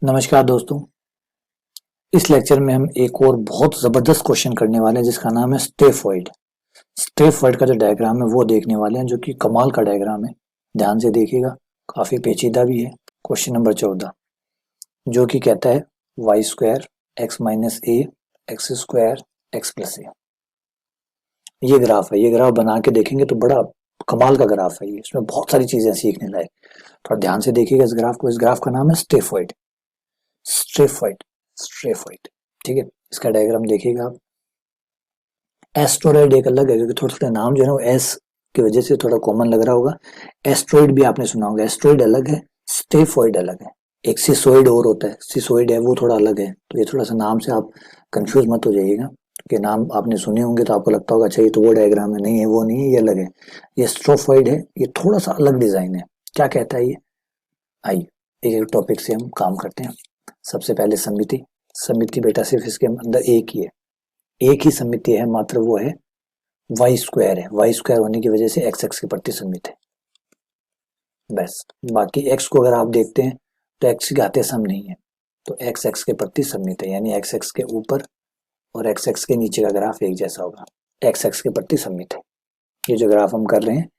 नमस्कार दोस्तों, इस लेक्चर में हम एक और बहुत ज़बरदस्त क्वेश्चन करने वाले हैं जिसका नाम है स्टेफॉइड। स्टेफॉइड का जो डायग्राम है वो देखने वाले हैं, जो कि कमाल का डायग्राम है। ध्यान से देखिएगा, काफ़ी पेचीदा भी है। क्वेश्चन नंबर 14 जो कि कहता है Y square x minus A X square x plus ए। ये ग्राफ है, ये ग्राफ बना के देखेंगे तो बड़ा कमाल का ग्राफ है ये। इसमें बहुत सारी चीज़ें सीखने लायक। थोड़ा ध्यान से देखिएगा इस ग्राफ को। इस ग्राफ का नाम है स्टेफॉइड। स्ट्रेफॉइड, स्ट्रेफॉइड, ठीक है। इसका डायग्राम देखिएगा आप। एस्ट्रोइड एक अलग है, क्योंकि थोड़ा थोड़ा नाम जो है ना वो एस की वजह से थोड़ा कॉमन लग रहा होगा। एस्ट्रोइड भी आपने सुना होगा। एस्ट्रोइड अलग है, स्टेफॉइड अलग है। एक सिसोइड और होता है, सिसोइड है वो थोड़ा अलग है। तो ये थोड़ा सा नाम से आप कंफ्यूज मत हो जाइएगा, कि नाम आपने सुने होंगे तो आपको लगता होगा अच्छा ये तो वो डायग्राम है। नहीं है, वो नहीं है, ये अलग है। ये स्ट्रोफॉइड है, ये थोड़ा सा अलग डिजाइन है। क्या कहता है ये? आइए एक एक टॉपिक से हम काम करते हैं। सबसे पहले समिति। समिति बेटा सिर्फ इसके अंदर एक ही है, एक ही समिति है मात्र, वो है वाई स्क्वायर है। वाई स्क्वायर होने की वजह से एक्स एक्स के प्रति समित है, बस। बाकी एक्स को अगर आप देखते हैं तो एक्स की घातीय सम नहीं है, तो एक्स एक्स के प्रति समित है। यानी एक्स एक्स के ऊपर और एक्स एक्स के नीचे का ग्राफ एक जैसा होगा। एक्स एक्स के प्रति समित है। ये जो ग्राफ हम कर रहे हैं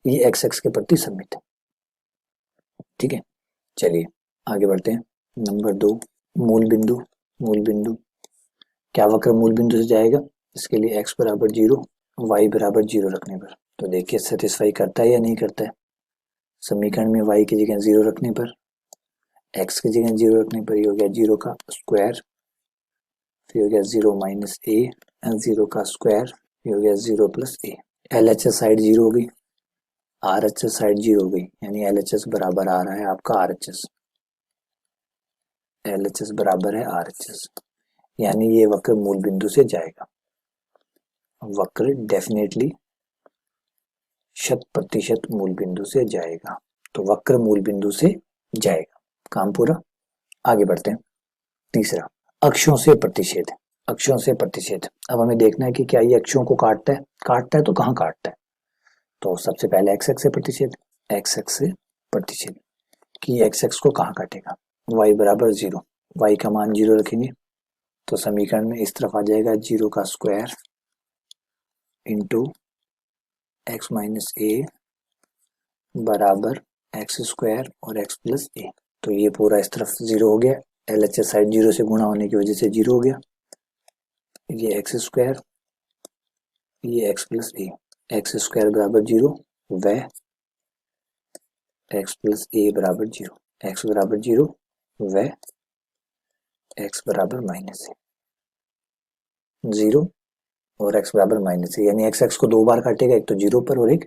ये एक्स एक्स के प्रति समित है, ठीक है। चलिए आगे बढ़ते हैं। नंबर 2, मूल बिंदु। मूल बिंदु क्या वक्र मूल बिंदु से जाएगा? इसके लिए x बराबर 0 y बराबर 0 रखने पर तो देखिए सेटिस्फाई करता है या नहीं करता है। समीकरण में y की जगह 0 रखने पर, x की जगह 0 रखने पर ये हो गया 0 का स्क्वायर, फिर हो गया 0 माइनस ए, 0 का स्क्वायर, फिर हो गया 0 प्लस ए। LHS साइड 0 हो गई, RHS साइड 0 हो गई, यानी LHS बराबर आ रहा है आपका RHS। LHS बराबर है RHS, यानी ये वक्र मूल बिंदु से जाएगा। वक्र डेफिनेटली 100% मूल बिंदु से जाएगा। तो वक्र मूल बिंदु से जाएगा, काम पूरा। आगे बढ़ते हैं। तीसरा, अक्षों से प्रतिच्छेद। अक्षों से प्रतिच्छेद। अब हमें देखना है कि क्या ये अक्षों को काटता है। काटता है तो कहाँ काटता है? तो सबसे पहले एक्स एक्स से प्रतिच्छेद। एक्स एक्स से प्रतिच्छेद कि एक्स एक्स को कहाँ काटेगा? y बराबर 0, y का मान 0 रखेंगे तो समीकरण में इस तरफ आ जाएगा 0 का स्क्वायर इंटू एक्स माइनस ए बराबर एक्स स्क्वायर और एक्स प्लस ए। तो ये पूरा इस तरफ 0 हो गया। LHS साइड 0 से गुणा होने की वजह से 0 हो गया। ये एक्स स्क्वायर, ये एक्स प्लस ए। एक्स स्क्वायर बराबर 0 व एक्स प्लस ए बराबर 0। एक्स बराबर 0 व एक्स बराबर माइनस ए। 0 और एक्स बराबर माइनस ए, यानी एक्स एक्स को दो बार काटेगा, एक तो 0 पर और एक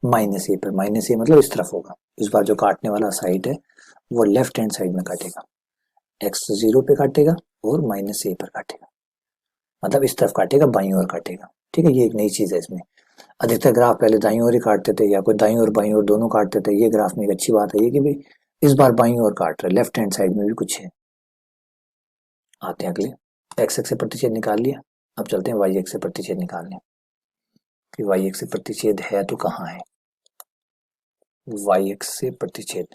माइनस ए पर। माइनस ए मतलब इस तरफ होगा। इस बार जो काटने वाला साइड है वो लेफ्ट हैंड साइड में काटेगा। एक्स 0 पे काटेगा और माइनस ए पर काटेगा, मतलब इस तरफ काटेगा, बाईं ओर काटेगा, ठीक है। ये एक नई चीज है इसमें। अधिकतर ग्राफ पहले दाईं ओर ही काटते थे, या कोई दाईं और बाईं ओर दोनों काटते थे। ये ग्राफ में एक अच्छी बात है ये कि भाई इस बार बाईं ओर काट रहे, लेफ्ट हैंड साइड में भी कुछ है। आते हैं अगले। एक्स एक्स से प्रतिच्छेद निकाल लिया, अब चलते हैं वाई एक्स से प्रतिच्छेद निकालने। कि वाई एक्स से प्रतिच्छेद है तो कहाँ है? वाई एक्स से प्रतिच्छेद,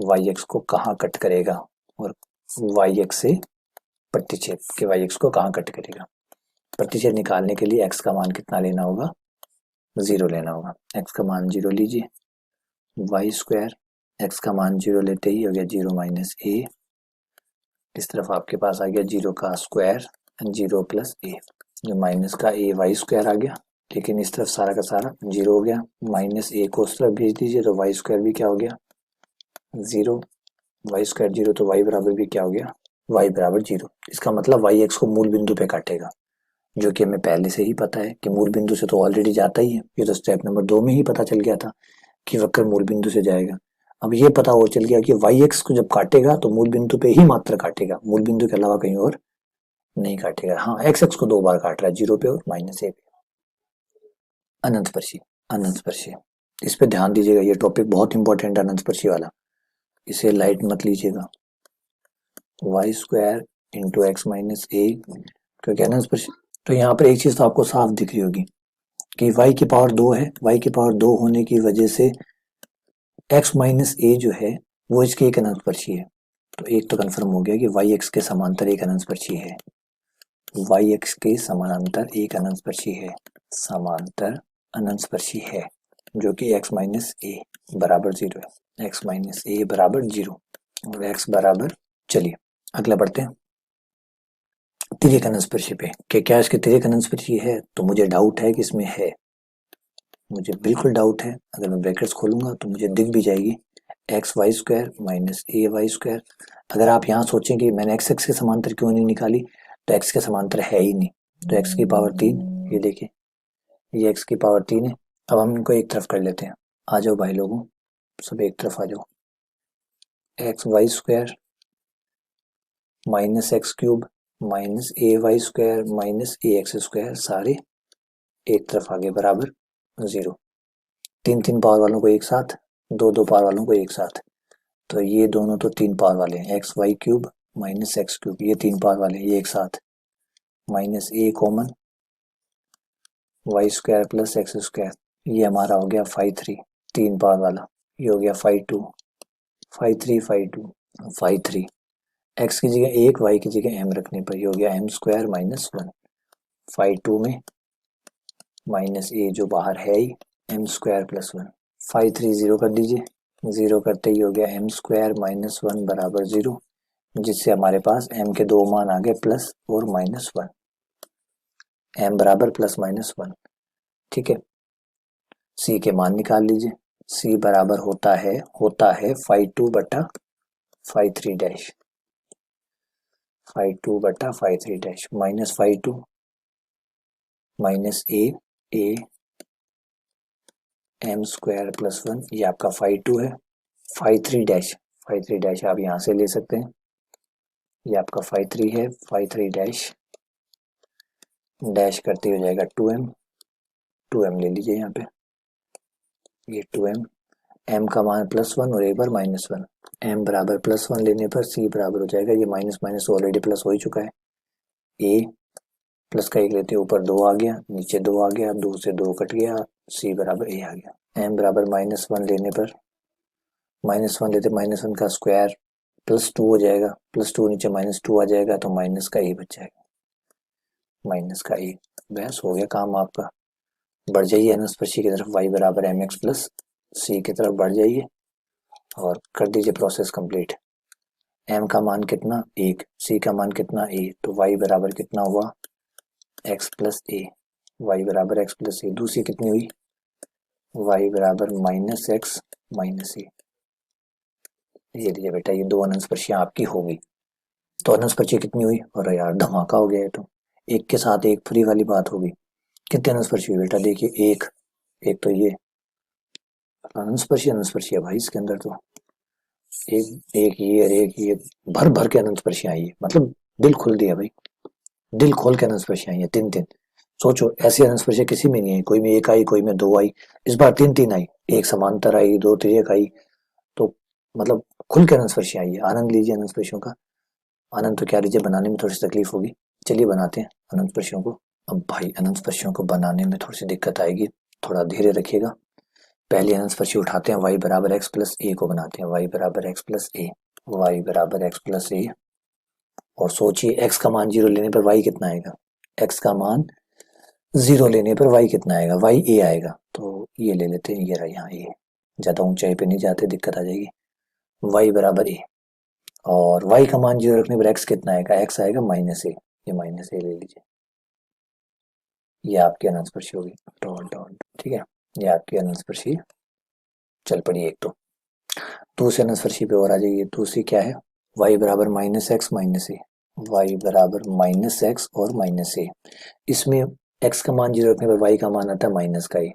वाई एक्स को कहाँ कट करेगा? और वाई एक्स से प्रतिच्छेद के वाई एक्स को कहाँ कट करेगा? प्रतिच्छेद निकालने के लिए एक्स का मान कितना लेना होगा? 0 लेना होगा। एक्स का मान 0 लीजिए, वाई स्क्वायर एक्स का मान 0 लेते ही हो गया 0 माइनस ए। इस तरफ आपके पास आ गया 0 का स्क्वायर एंड 0 प्लस ए। जो माइनस का ए वाई स्क्वायर आ गया, लेकिन इस तरफ सारा का सारा 0 हो गया। माइनस ए को उस तरफ भेज दीजिए तो वाई स्क्वायर भी क्या हो गया? 0। वाई स्क्वायर 0 तो वाई बराबर भी क्या हो गया? वाई बराबर 0। इसका मतलब वाई एक्स को मूल बिंदु पे काटेगा, जो कि हमें पहले से ही पता है कि मूल बिंदु से तो ऑलरेडी जाता ही है। ये तो स्टेप नंबर 2 में ही पता चल गया था कि वक्र मूल बिंदु से जाएगा। अब ये पता और चल गया कि वाई एक्स को जब काटेगा तो मूल बिंदु पे ही मात्र काटेगा, मूल बिंदु के अलावा कहीं और नहीं काटेगा। हाँ, एक्स एक्स को दो बार काट रहा है, 0 पे और माइनस ए पे। अनंतस्पर्शी। अनंतस्पर्शी, इस पे ध्यान दीजिएगा, ये टॉपिक बहुत इंपॉर्टेंट है अनंतस्पर्शी वाला। इसे लाइट मत लीजिएगा। Y square into X minus A, क्योंकि अनंतस्पर्शी। तो यहाँ पर एक चीज तो आपको साफ दिख रही होगी कि y की पावर 2 है। y की पावर 2 होने की वजह से x माइनस ए जो है वो इसके एक अनंतस्पर्शी है, तो एक तो कंफर्म हो गया कि वाई एक्स के समांतर एक अनंतस्पर्शी है, वाई एक्स के समानांतर एक अनंतस्पर्शी है, समांतर अनंतस्पर्शी है, जो कि x माइनस ए बराबर 0 है, x माइनस ए बराबर 0 और x बराबर, चलिए अगला बढ़ते हैं तिर्यक अनंतस्पर्शी पे कि क्या इसके तिर्यक अनंतस्पर्शी है, तो मुझे डाउट है कि इसमें है, मुझे बिल्कुल डाउट है। अगर मैं ब्रैकेट्स खोलूंगा तो मुझे दिख भी जाएगी x Y square minus A Y square. अगर आप यहाँ सोचें कि मैंने एक्स एक्स के समांतर क्यों नहीं निकाली, तो एक्स के समांतर है ही नहीं, तो एक्स की पावर 3, ये देखिए ये एक्स की पावर 3 है। अब हम इनको एक तरफ कर लेते हैं, आ जाओ भाई लोगों सब एक तरफ आ जाओ, X Y square minus X cube minus A Y square minus A X square सारे एक तरफ आ गए बराबर 0। तीन तीन पावर वालों को एक साथ, दो दो पावर वालों को एक साथ, तो ये दोनों तो 3 पावर वाले हैं, X Y cube minus X cube, ये 3 पावर वाले ये एक साथ, minus A common Y square plus X square, ये हमारा हो गया 5 3 3 पावर वाला, ये हो गया 5 2 5 3 एक्स की जगह 1 वाई की जगह m रखने पर ये हो गया m स्क्वायर माइनस 1, 5 2 में माइनस ए जो बाहर है ही m स्क्वायर प्लस 1, 5 3 0 कर दीजिए, 0 करते ही हो गया m स्क्वायर माइनस 1 बराबर 0, जिससे हमारे पास m के दो मान आ गए प्लस और माइनस 1, m बराबर प्लस माइनस 1। ठीक है, c के मान निकाल लीजिए, c बराबर होता है 5 2 बटा 5 3 डैश, 5 2 बटा 5 3 dash minus 5 2 minus A M square plus 1, ये आपका 5 2 है, 5 3 डैश आप यहाँ से ले सकते हैं, ये आपका 5 3 है, 5 3 डैश डैश करते हो जाएगा 2m ले लीजिए यहाँ पे, ये 2m, m का मान प्लस 1 और एक बार माइनस 1, m बराबर प्लस 1 लेने पर c बराबर हो जाएगा, ये माइनस माइनस ऑलरेडी प्लस हो ही चुका है, a प्लस का एक लेते हैं ऊपर 2 आ गया, नीचे 2 आ गया, 2 से 2 कट गया, c बराबर a आ गया, m बराबर माइनस 1 लेने पर माइनस 1 लेते माइनस 1 का स्क्वायर प्लस 2 हो जाएगा, प्लस 2 नीचे माइनस 2 आ जाएगा, तो माइनस का a बच जाएगा, माइनस का a, बस हो गया काम आपका। बढ़ जाइए अनस्पर्शी की तरफ, y बराबर एम एक्स प्लस सी की तरफ बढ़ जाइए और कर दीजिए प्रोसेस कंप्लीट। m का मान कितना 1, c का मान कितना a, तो y बराबर कितना हुआ x प्लस ए, वाई बराबर x प्लस ए, दूसरी कितनी हुई y बराबर माइनस एक्स माइनस ए, ये लीजिए बेटा ये दो अनस्पर्शियां आपकी होगी। तो अनस्पर्शी कितनी हुई, और यार धमाका हो गया है, तो एक के साथ एक फ्री वाली बात होगी। कितने अनस्पर्शी हुई बेटा, देखिए एक तो ये अनस्पर्शी है भाई, इसके अंदर तो एक ये और एक ये भर भर के अनस्पर्शियां आई है, मतलब दिल खुल दिया भाई, दिल खोल के अनस्पर्शियां आई है, 3 3। सोचो ऐसी अनस्पर्शियां किसी में नहीं आई, कोई में एक आई कोई में 2 आई, इस बार 3 3 आई, एक समांतर आई 2 तिर्यक आई, तो मतलब खुल के अनस्पर्शियां आई है। आनंद लीजिए अनस्पर्शियों का, आनंद तो क्या लीजिए, बनाने में थोड़ी सी तकलीफ होगी, चलिए बनाते हैं अनंतस्पर्शियों को। अब भाई अनंतस्पर्शियों को बनाने में थोड़ी सी दिक्कत आएगी, थोड़ा धीरे रखिएगा। पहले अनंतस्पर्शी उठाते हैं, y बराबर एक्स प्लस ए को बनाते हैं, y बराबर एक्स प्लस ए, वाई बराबर एक्स प्लस ए, और सोचिए x का मान 0 लेने पर y कितना आएगा, x का मान 0 लेने पर y कितना आएगा, y a आएगा, तो ये ले लेते हैं, ये रहा यहाँ a, ज्यादा ऊंचाई पे नहीं जाते दिक्कत आ जाएगी, y बराबर a, और y का मान 0 रखने पर x कितना आएगा, x आएगा माइनस ए, ये माइनस ए ले लीजिए, ये आपकी अनंतस्पर्शी होगी डॉट डॉट, ठीक है, ये आपकी अनंतस्पर्शी चल पड़ी एक। तो दूसरे अनंतस्पर्शी पे और आ जाइए, दूसरी क्या है, y बराबर minus x minus A, Y बराबर माइनस एक्स और माइनस ए, इसमें x का मान 0 रखने पर y का मान आता है माइनस का ए,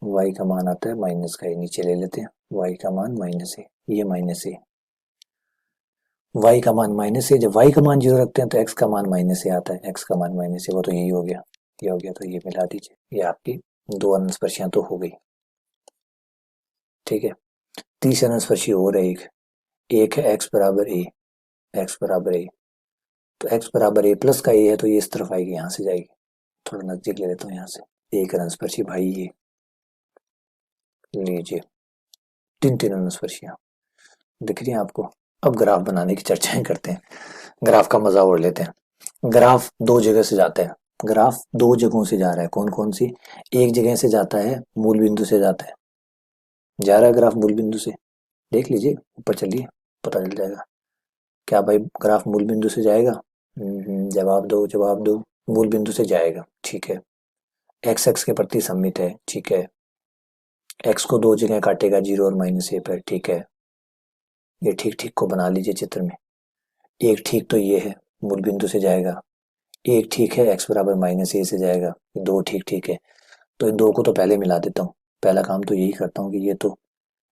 y का मान आता है माइनस का ए, नीचे ले लेते हैं, y का मान माइनस ए, ये माइनस ए, y का मान माइनस ए, जब y का मान 0 रखते हैं तो x का मान माइनस ए आता है, x का मान माइनस ए, वो तो यही हो गया, ये हो गया, तो ये मिला दीजिए, ये आपकी दो अनंतस्पर्शियां तो हो गई। ठीक है, तीसरी अनंतस्पर्शी और है एक है x बराबर ए, एक्स बराबर ए, तो x बराबर ए प्लस का ए है, तो ये इस तरफ आएगी, यहाँ से जाएगी, थोड़ा नजदीक ले लेता हूँ यहाँ से, एक अनंतस्पर्शी भाई ये लीजिए, तीन अनुस्पर्शियां दिख रही हैं आपको। अब ग्राफ बनाने की चर्चाएं करते हैं, ग्राफ का मजा उड़ लेते हैं। ग्राफ दो जगह से जाता है, ग्राफ दो जगहों से जा रहा है, कौन कौन सी? एक जगह से जाता है, मूल बिंदु से जाता है, जा रहा है ग्राफ मूल बिंदु से, देख लीजिए ऊपर चलिए पता चल जाएगा। क्या भाई ग्राफ मूल बिंदु से जाएगा? जवाब दो जवाब दो। मूल बिंदु से जाएगा, ठीक है। एक्स एक्स के प्रति सममित है, ठीक है। एक्स को दो जगह काटेगा, 0 और -a पर, ठीक है। ये ठीक ठीक को बना लीजिए चित्र में। एक ठीक तो ये है, मूल बिंदु से जाएगा। एक ठीक है एक्स बराबर -a से जाएगा। दो ठीक ठीक है, तो इन दो को तो पहले मिला देता हूँ। पहला काम तो यही करता हूँ कि ये तो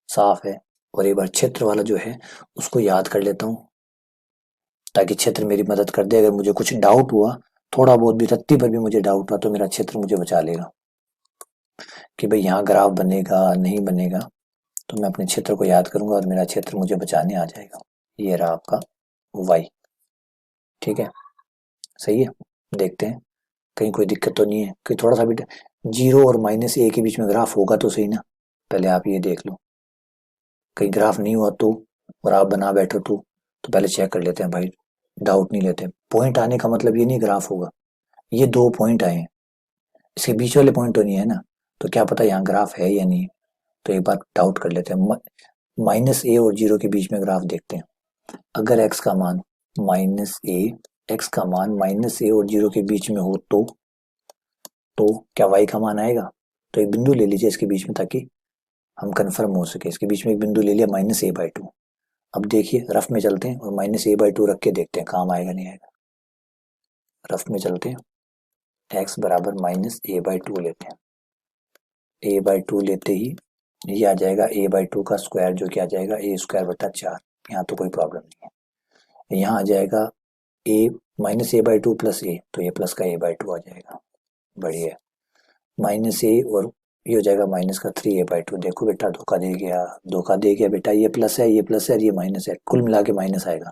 साफ है, और एक बार क्षेत्र वाला जो है उसको याद कर लेता हूँ, ताकि क्षेत्र मेरी मदद कर दे। अगर मुझे कुछ डाउट हुआ, थोड़ा बहुत भी, रत्ती भर भी मुझे डाउट हुआ, तो मेरा क्षेत्र मुझे बचा लेगा कि भाई यहाँ ग्राफ बनेगा नहीं बनेगा। तो मैं अपने क्षेत्र को याद करूंगा और मेरा क्षेत्र मुझे बचाने आ जाएगा। ये रहा आपका y, ठीक है, सही है। देखते हैं कहीं कोई दिक्कत तो नहीं है, कि थोड़ा सा भी 0 और -a के बीच में ग्राफ होगा तो सही ना। पहले आप ये देख लो, कहीं ग्राफ नहीं हुआ तो, और आप बना बैठो तो पहले चेक कर लेते हैं भाई, डाउट नहीं लेते। पॉइंट आने का मतलब ये नहीं ग्राफ होगा। ये दो पॉइंट आए हैं, इसके बीच वाले पॉइंट तो नहीं है ना, तो क्या पता यहाँ ग्राफ है या नहीं। तो एक बार डाउट कर लेते हैं, -a और 0 के बीच में ग्राफ देखते हैं। अगर x का मान -a, x का मान -a और 0 के बीच में हो तो क्या y का मान आएगा? तो एक बिंदु ले लीजिए इसके बीच में, ताकि हम कंफर्म हो सके। इसके बीच में एक बिंदु ले लिया, -a/2। अब देखिए रफ में चलते हैं और -a/2 रख के देखते हैं काम आएगा नहीं आएगा। रफ में चलते हैं, x बराबर -a/2 लेते हैं। a/2 लेते ही ये आ जाएगा a/2 का स्क्वायर, जो कि आ जाएगा a²/4। यहाँ तो कोई प्रॉब्लम नहीं है। यहाँ आ जाएगा a -a/2 प्लस a, तो ये प्लस का a/2 आ जाएगा। बढ़िया। -a और ये हो जाएगा माइनस का 3a/2। देखो बेटा धोखा दे गया, धोखा दे गया बेटा। ये प्लस है, ये प्लस है, ये माइनस है, कुल मिला के माइनस आएगा।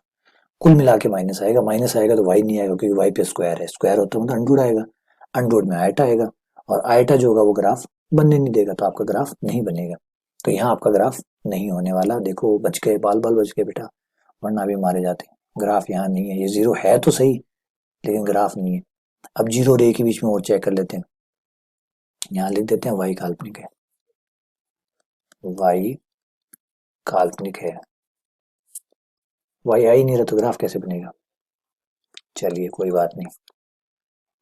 कुल मिला के माइनस आएगा। माइनस आएगा तो y नहीं आएगा, क्योंकि y पे स्क्वायर है। स्क्वायर होता है मतलब अंडूड आएगा, अंडूड में आयटा आएगा, और आयटा जो होगा वो ग्राफ बनने नहीं देगा, तो आपका ग्राफ नहीं बनेगा। तो यहाँ आपका ग्राफ नहीं होने वाला। देखो बच गए, बाल बाल बच गए बेटा, वरना भी मारे जाते। ग्राफ यहाँ नहीं है, ये 0 है तो सही, लेकिन ग्राफ नहीं है। अब 0 और a के बीच में और चेक कर लेते हैं। यहाँ लिख देते हैं y काल्पनिक है, y काल्पनिक है। y आ ही नहीं रहा तो ग्राफ कैसे बनेगा? चलिए कोई बात नहीं।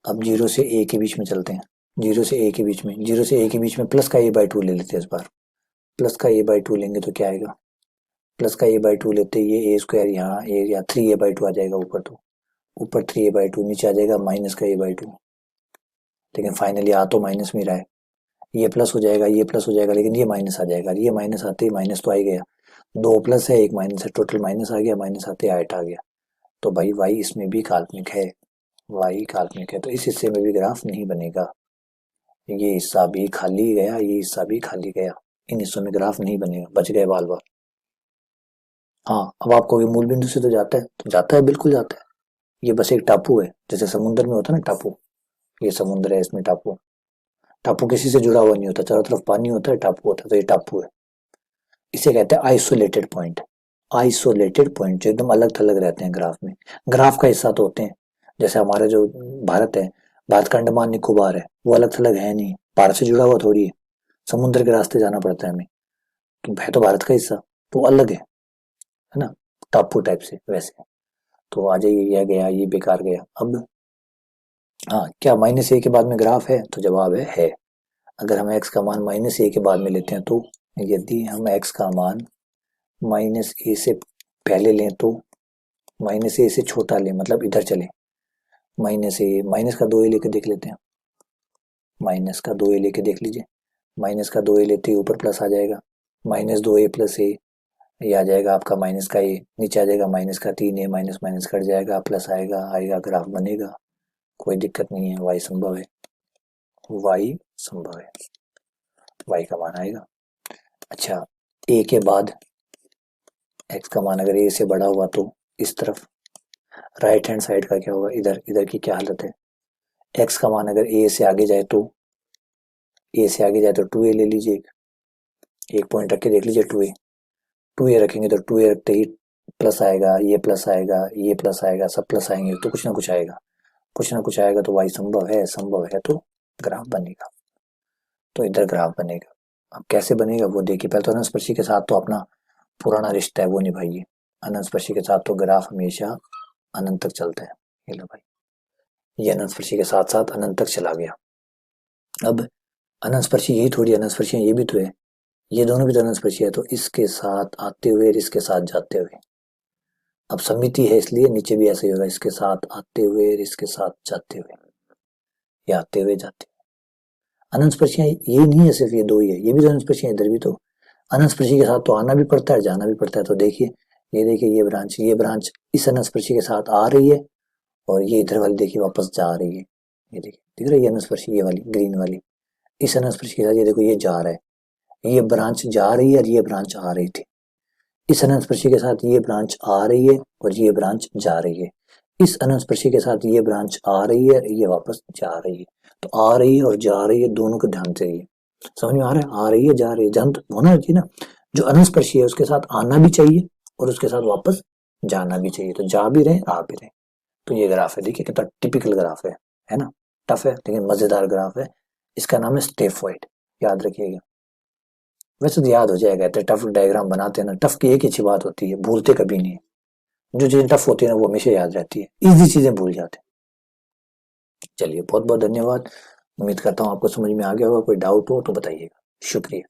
अब 0 से a के बीच में चलते हैं। 0 से a के बीच में, 0 से a के बीच में प्लस का a/2 ले लेते हैं इस बार। प्लस का a/2 लेंगे तो क्या आएगा? प्लस का a/2 लेते ये a² यहाँ a या 3a/2 आ जाएगा ऊपर, तो ऊपर 3a/2, नीचे आ जाएगा माइनस का a/2। लेकिन फाइनली आ तो माइनस में रहा है। ये प्लस हो जाएगा, ये प्लस हो जाएगा, लेकिन ये माइनस आ जाएगा। ये माइनस आते ही माइनस तो आ ही गया, दो प्लस है एक माइनस है, टोटल माइनस आ गया। माइनस आते आयट आ गया। तो भाई y इसमें भी काल्पनिक है, y काल्पनिक है, तो इस हिस्से में भी ग्राफ नहीं बनेगा। ये हिस्सा भी खाली गया, ये हिस्सा भी खाली गया, इन हिस्सों में ग्राफ नहीं बनेगा। बच गए बाल बाल। हाँ अब आपको ये मूल बिंदु से तो जाता है, तो जाता है, बिल्कुल जाता है। ये बस एक टापू है, जैसे समुद्र में होता है ना टापू, ये समुद्र है, इसमें टापू। टापू किसी से जुड़ा हुआ नहीं होता, चारों तरफ पानी होता है, टापू होता है, तो ये टापू है। इसे कहते हैं आइसोलेटेड पॉइंट। आइसोलेटेड पॉइंट जो एकदम अलग थलग रहते हैं ग्राफ में। ग्राफ का हिस्सा तो होते हैं, जैसे हमारा जो भारत है, भारत का अंडमान निकोबार है, वो अलग थलग है नहीं, भारत से जुड़ा हुआ थोड़ी है। समुद्र के रास्ते जाना पड़ता है हमें, तो है तो भारत का हिस्सा, तो अलग है ना, टापू टाइप से वैसे। तो आ जाइए, यह गया, ये बेकार गया। अब हाँ, क्या -a के बाद में ग्राफ है? तो जवाब है। अगर हम x का मान -a के बाद में लेते हैं, तो यदि हम x का मान -a से पहले लें तो -a से छोटा लें, मतलब इधर चले, -a, माइनस का 2a लेके देख लेते हैं। माइनस का 2a लेके देख लीजिए। माइनस का 2a लेते ही ऊपर प्लस आ जाएगा, -2a + a, ये आ जाएगा आपका माइनस का a, नीचे आ जाएगा माइनस का 3a, माइनस माइनस कट जाएगा, प्लस आएगा, आएगा, ग्राफ बनेगा। कोई दिक्कत नहीं है, y संभव है, y संभव है, y का मान आएगा। अच्छा, a के बाद x का मान अगर a से बड़ा हुआ तो इस तरफ राइट हैंड साइड का क्या होगा? इधर, इधर की क्या हालत है? x का मान अगर a से आगे जाए तो, a से आगे जाए तो 2a ले लीजिए, एक पॉइंट रख के देख लीजिए 2a। 2a रखेंगे तो 2a रखते ही प्लस आएगा, ये प्लस आएगा, ये प्लस आएगा, सब प्लस आएंगे तो कुछ ना कुछ आएगा तो y संभव है तो ग्राफ बनेगा। तो इधर ग्राफ बनेगा। अब कैसे बनेगा वो देखिए। पहले तो अनंतस्पर्शी के साथ तो अपना पुराना रिश्ता है वो निभाइए। अनंतस्पर्शी के साथ तो ग्राफ हमेशा अनंत तक चलता है। ये लो भाई, ये अनंतस्पर्शी के साथ साथ अनंत तक चला गया। अब अनंतस्पर्शी यही थोड़ी अनंतस्पर्शी ये भी तो है, ये दोनों भी तो अनंतस्पर्शी है, तो इसके साथ आते हुए इसके साथ जाते हुए। अब समिति है इसलिए नीचे भी ऐसे ही होगा, इसके साथ आते हुए इसके साथ जाते हुए, या आते हुए जाते हुए। अनंतस्पर्शियां ये नहीं है सिर्फ ये दो ही है, ये भी तो अनंतस्पर्शियां, इधर भी तो अनंतस्पर्शी के साथ तो आना भी पड़ता है, जाना भी पड़ता है। तो देखिए ये देखिए ये ब्रांच इस अनंतस्पर्शी के साथ आ रही है और ये इधर वाली देखिए वापस जा रही है। ये देखिए दिख रही है अनंतस्पर्शी, ये वाली ग्रीन वाली इस अनंतस्पर्शी के साथ, ये देखो ये जा रहा है, ये ब्रांच जा रही है और ये ब्रांच आ रही थी। इस अनंतस्पर्शी के साथ ये ब्रांच आ रही है और ये ब्रांच जा रही है। इस अनंतस्पर्शी के साथ ये ब्रांच आ रही है, ये वापस जा रही है। तो आ रही है और जा रही है दोनों को ध्यान से रहिए। समझ में आ रहा है? आ रही है, जा रही है, ध्यान तो होना चाहिए ना। जो अनंतस्पर्शी है उसके साथ आना भी चाहिए और उसके साथ वापस जाना भी चाहिए, तो जा भी रहे आ भी रहे। तो ये ग्राफ है, देखिए कितना टिपिकल ग्राफ है ना। टफ है लेकिन मजेदार ग्राफ है। इसका नाम है स्टेफॉइड, याद रखिएगा। वैसे तो याद हो जाएगा, इतने टफ डायग्राम बनाते हैं ना। टफ की एक ही अच्छी बात होती है, भूलते कभी नहीं है। जो चीजें टफ होती है ना वो हमेशा याद रहती है, इजी चीजें भूल जाते हैं। चलिए बहुत बहुत धन्यवाद। उम्मीद करता हूँ आपको समझ में आ गया होगा। कोई डाउट हो तो बताइएगा। शुक्रिया।